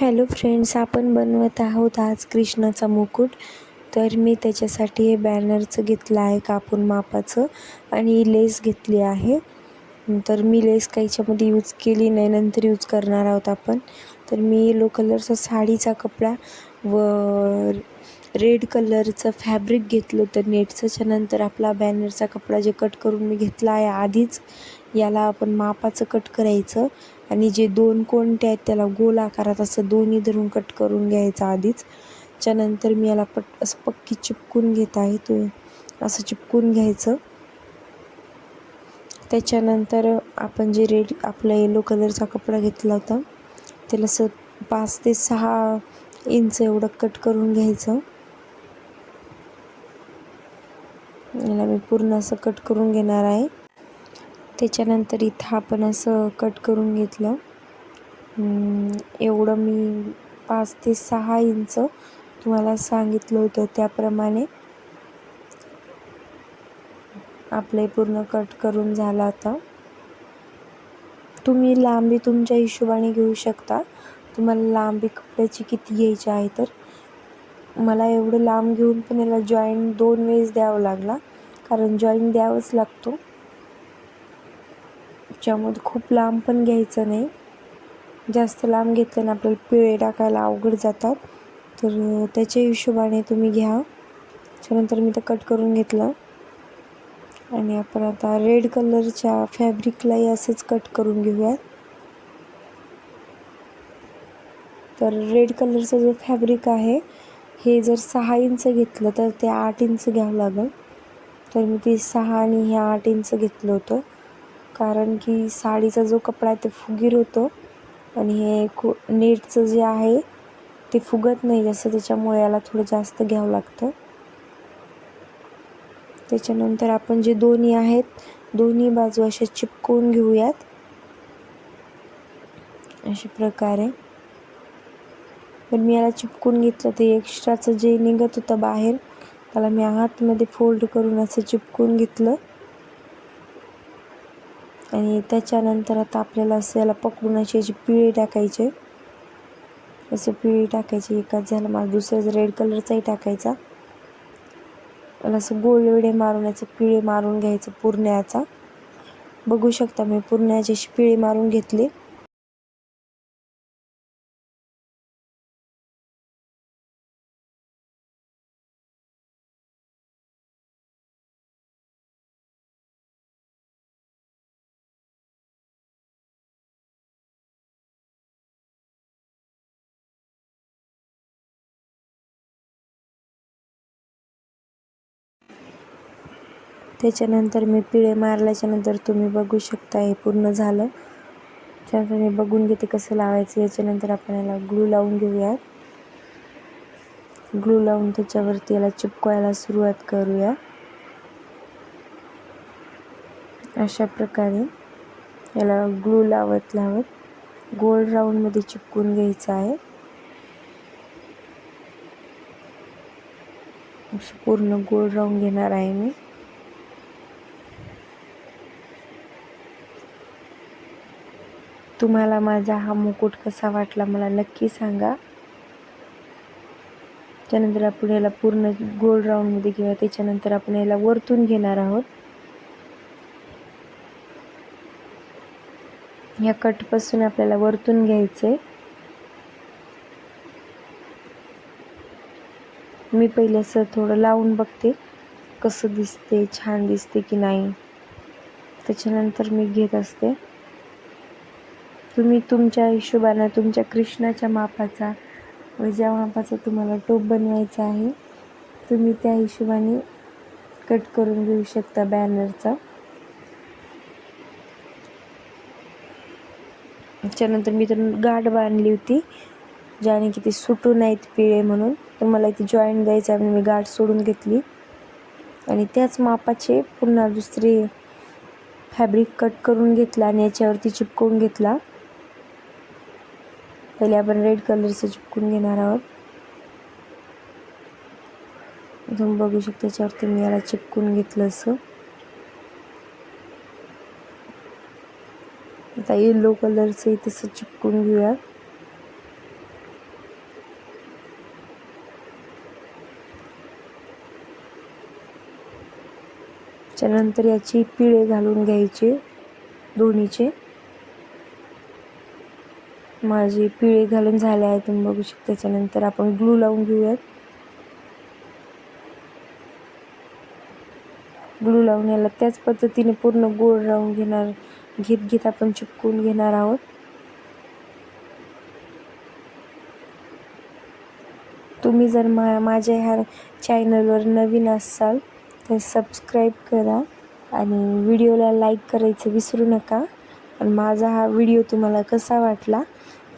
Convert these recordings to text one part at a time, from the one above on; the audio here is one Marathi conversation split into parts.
हॅलो फ्रेंड्स, आपण बनवत आहोत आज कृष्णाचा मुकुट. तर मी त्याच्यासाठी हे बॅनरचं घेतलं आहे कापून मापाचं आणि लेस घेतली आहे. तर मी लेस काही याच्यामध्ये यूज केली नाही, नंतर यूज करणार आहोत आपण. तर मी येलो कलरचा साडीचा कपडा व रेड कलरचं फॅब्रिक घेतलं होतं नेटचं. नंतर आपला बॅनरचा कपडा जे कट करून मी घेतला आहे आधीच, याला आपण मापाचं कट करायचं आणि जे दोन कोणते आहेत त्याला गोल आकारात असं दोन्ही धरून कट करून घ्यायचं आधीच. त्यानंतर मी याला असं पक्की चिपकून घेत आहे. तो असं चिपकून घ्यायचं. त्याच्यानंतर आपण जे आपला येलो कलरचा कपडा घेतला होता त्याला असं 5 ते 6 इंच एवढं कट करून घ्यायचं. याला मी पूर्ण असं कट करून घेणार आहे. त्याच्यानंतर इथं आपण असं कट करून घेतलं. एवढं मी 5 ते 6 इंच तुम्हाला सांगितलं होतं त्याप्रमाणे आपले पूर्ण कट करून झाला. आता तुम्ही लांबी तुमच्या हिशोबाने घेऊ शकता. तुम्हाला लांबी कपड्याची किती घ्यायची आहे. तर मला एवढं लांब घेऊन पण याला जॉईंट 2 वेळेस द्यावं लागला, कारण जॉईंट द्यावंच लागतो. त्याच्यामध्ये खूप लांब पण घ्यायचं नाही. जास्त लांब घेतलं ना आपल्याला पिळे टाकायला अवघड जातात. तर त्याच्या हिशोबाने तुम्ही घ्या. त्यानंतर मी ते कट करून घेतलं आणि आपण आता रेड कलरच्या फॅब्रिकलाही असंच कट करून घेऊयात. तर रेड कलरचं जो फॅब्रिक आहे हे जर 6 इंच घेतलं तर ते 8 इंच घ्यावं लागेल. तर मी ते 6 आणि हे 8 इंच घेतलं होतं, कारण की साडीचा जो कपडा आहे ते फुगीर होतो आणि हे नेटचं जे आहे ते फुगत नाही जास्त, त्याच्यामुळे याला थोडं जास्त घ्यावं लागतं. त्याच्यानंतर आपण जे दोन्ही आहेत दोन्ही बाजू अशा चिपकवून घेऊयात अशा प्रकारे. पण मी याला चिपकून घेतलं ते एक्स्ट्राचं जे निघत होतं बाहेर त्याला मी हातमध्ये फोल्ड करून असं चिपकून घेतलं. आणि त्याच्यानंतर आता आपल्याला असं याला पकडून अशी पिळे टाकायचे. असं पिळे टाकायचे. एकाच झालं मला दुसऱ्याच रेड कलरचाही टाकायचा. याला असं गोल वेडे मारून याचं पिळे मारून घ्यायचं पूर्ण याचा. बघू शकता मी पूर्ण याची पिळे मारून घेतली. त्याच्यानंतर मी पिळे मारल्याच्यानंतर तुम्ही बघू शकता हे पूर्ण झालं. त्यानंतर मी बघून घेते कसं लावायचं. याच्यानंतर आपण याला ग्लू लावून घेऊयात. ग्लू लावून त्याच्यावरती याला चिपकवायला सुरुवात करूया. अशा प्रकारे याला ग्लू लावत गोल राऊंडमध्ये चिपकून घ्यायचं आहे. पूर्ण गोल राऊंड घेणार आहे मी. तुम्हाला माझा हा मुकुट कसा वाटला मला नक्की सांगा. त्यानंतर आपण याला पूर्ण गोल राऊंडमध्ये घेऊया. त्याच्यानंतर आपण याला वरतून घेणार आहोत. या कटपासून आपल्याला वरतून घ्यायचे. मी पहिले असं थोडं लावून बघते कसं दिसते, छान दिसते की नाही. त्याच्यानंतर मी घेत असते. तुम्ही तुमच्या हिशोबाने तुमच्या कृष्णाच्या मापाचा व ज्या मापाचा तुम्हाला टोप बनवायचा आहे तुम्ही त्या हिशोबाने कट करून घेऊ शकता बॅनरचा. त्याच्यानंतर मी तर गाठ बांधली होती ज्याने की ती सुटू नाहीत पिळे म्हणून. तर मला इथे जॉईंट द्यायचा म्हणून मी गाठ सोडून घेतली आणि त्याच मापाचे पुन्हा दुसरे फॅब्रिक कट करून घेतला आणि याच्यावरती चिपकवून घेतला. पहिले आपण रेड कलरचं चिपकून घेणार आहोत. तुम्ही बघू शकता त्याच्यावरती मी याला चिपकून घेतलं असं. आता येलो कलरचं तसं चिपकून घेऊया. त्यानंतर याची पिळे घालून घ्यायचे दोन्हीचे. माझे पिळे घालून झाले आहे तुम्ही बघू शकता. त्याच्यानंतर आपण ग्लू लावून घेऊयात. ग्लू लावून याला त्याच पद्धतीने पूर्ण गोल राऊंड घेत आपण चिपकून घेणार आहोत. तुम्ही जर माझ्या ह्या चॅनलवर नवीन असाल तर सबस्क्राईब करा आणि व्हिडिओला लाईक करायचं विसरू नका. आणि माझा हा व्हिडिओ तुम्हाला कसा वाटला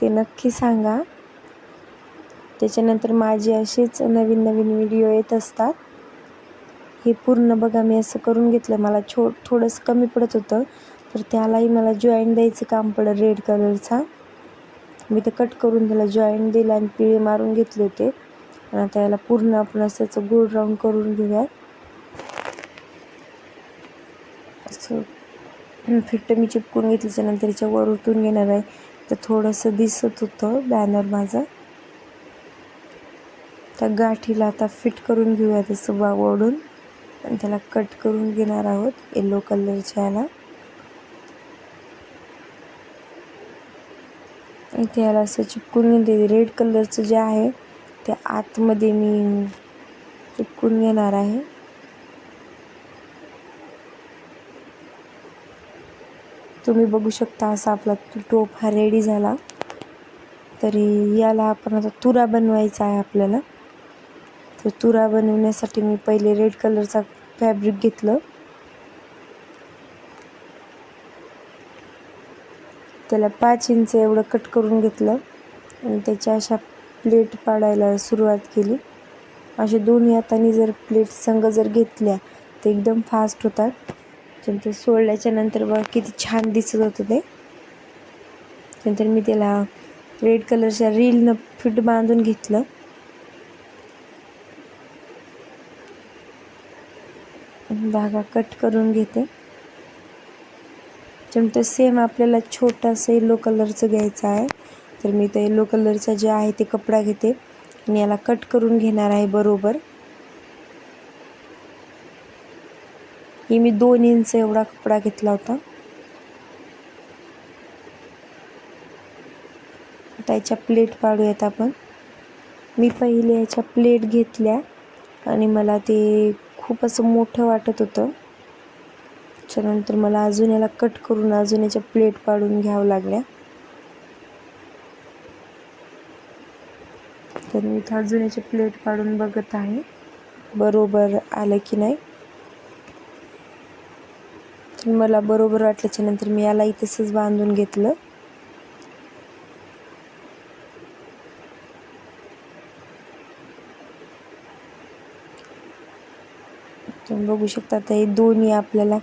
ते नक्की सांगा. त्याच्यानंतर माझे असेच नवीन व्हिडिओ येत असतात. हे पूर्ण बघा मी असं करून घेतलं. मला थोडंसं कमी पडत होतं तर त्यालाही मला जॉईंट द्यायचं काम पडलं रेड कलरचा. मी ते कट करून त्याला जॉईंट दिला आणि पिळे मारून घेतले होते. आणि आता याला पूर्ण आपण असं गोल राऊंड करून घेऊया. असं फिट्ट मी चिपकून घेतल्याच्यानंतर याच्या वर उतरून घेणार आहे. तर थोडंसं दिसत होतं बॅनर माझा. त्या गाठीला आता फिट करून घेऊया तसं ओढून आणि त्याला कट करून घेणार आहोत येलो कलरच्या याला. इथे याला असं चिपकून घेते. रेड कलरचं जे आहे ते आतमध्ये मी चिपकून घेणार आहे. तुम्ही बघू शकता असा आपला टोप हा रेडी झाला. तरी याला आपण आता तुरा बनवायचा आहे आपल्याला. तर तुरा बनवण्यासाठी मी पहिले रेड कलरचा फॅब्रिक घेतलं. त्याला 5 इंच एवढं कट करून घेतलं आणि त्याच्या अशा प्लेट पाडायला सुरुवात केली. असे दोन्ही हातांनी जर प्लेट संग जर घेतल्या तर एकदम फास्ट होतात. त्यानंतर सोडल्याच्या नंतर बघा किती छान दिसत होतं ते. नंतर मी त्याला रेड कलरच्या रीलनं फिट बांधून घेतलं. धागा कट करून घेते. त्यानंतर सेम आपल्याला छोटासा येलो कलरचं घ्यायचं आहे. तर मी ते येलो कलरचा जे आहे ते कपडा घेते आणि याला कट करून घेणार आहे बरोबर. ही मी 2 इंच एवढा कपडा घेतला होता. आता याच्या प्लेट पाडूयात आपण. मी पहिले याच्या प्लेट घेतल्या आणि मला ते खूप असं मोठं वाटत होतं. त्याच्यानंतर मला अजून याला कट करून अजून याच्या प्लेट पाडून घ्यावं लागल्या. तर मी इथं अजून याची प्लेट पाडून बघत आहे बरोबर आलं की नाही. तर मला बरोबर वाटल्याच्यानंतर मी यालाही तसंच बांधून घेतलं. तुम्ही बघू शकता आता हे दोन्ही आपल्याला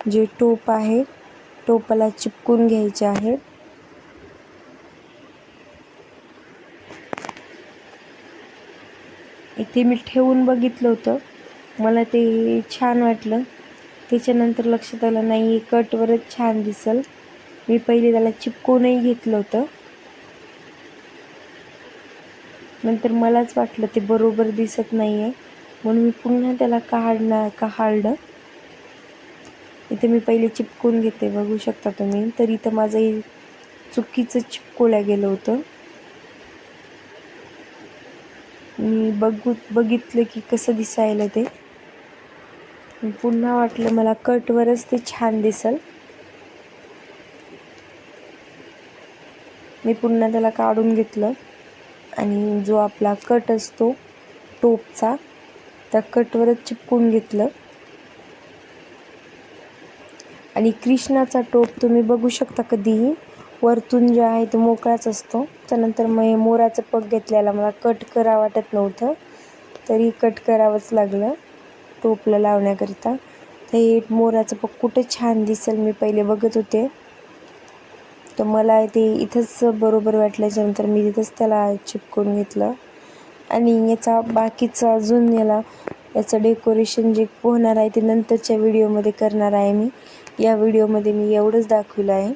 जे टोप आहे टोपाला चिपकून घ्यायचे आहेत. इथे मी ठेवून बघितलं होतं. मला ते छान वाटलं. त्याच्यानंतर लक्षात आलं नाही कटवरच छान दिसल. मी पहिले त्याला चिपकूनही घेतलं होतं. नंतर मलाच वाटलं ते बरोबर दिसत नाही आहे म्हणून मी पुन्हा त्याला काढलं. इथे मी पहिले चिपकून घेते बघू शकता तुम्ही. तर इथं माझं चुकीचं चिपकवलं गेलं होतं. मी बघितलं की कसं दिसायला ते. पुन्हा वाटलं मला कटवरच ते छान दिसल. मी पुन्हा त्याला काढून घेतलं आणि जो आपला कट असतो टोपचा त्या कटवरच चिपकून घेतलं. आणि कृष्णाचा टोप तुम्ही बघू शकता कधीही वरतून जे आहे तो मोकळाच असतो. त्यानंतर मग मोराचं पग घेतल्याला मला कट करा वाटत नव्हतं तरी कट करावंच लागलं टोपला लावण्याकरिता. तर हे मोराचं पग कुठे छान दिसेल मी पहिले बघत होते. तर मला ते इथंच बरोबर वाटल्याच्यानंतर मी तिथंच त्याला चिपकून घेतलं. आणि याचा बाकीचं अजून याचं डेकोरेशन जे होणार आहे ते नंतरच्या व्हिडिओमध्ये करणार आहे मी. या व्हिडिओमध्ये मी एवढंच दाखवलं आहे.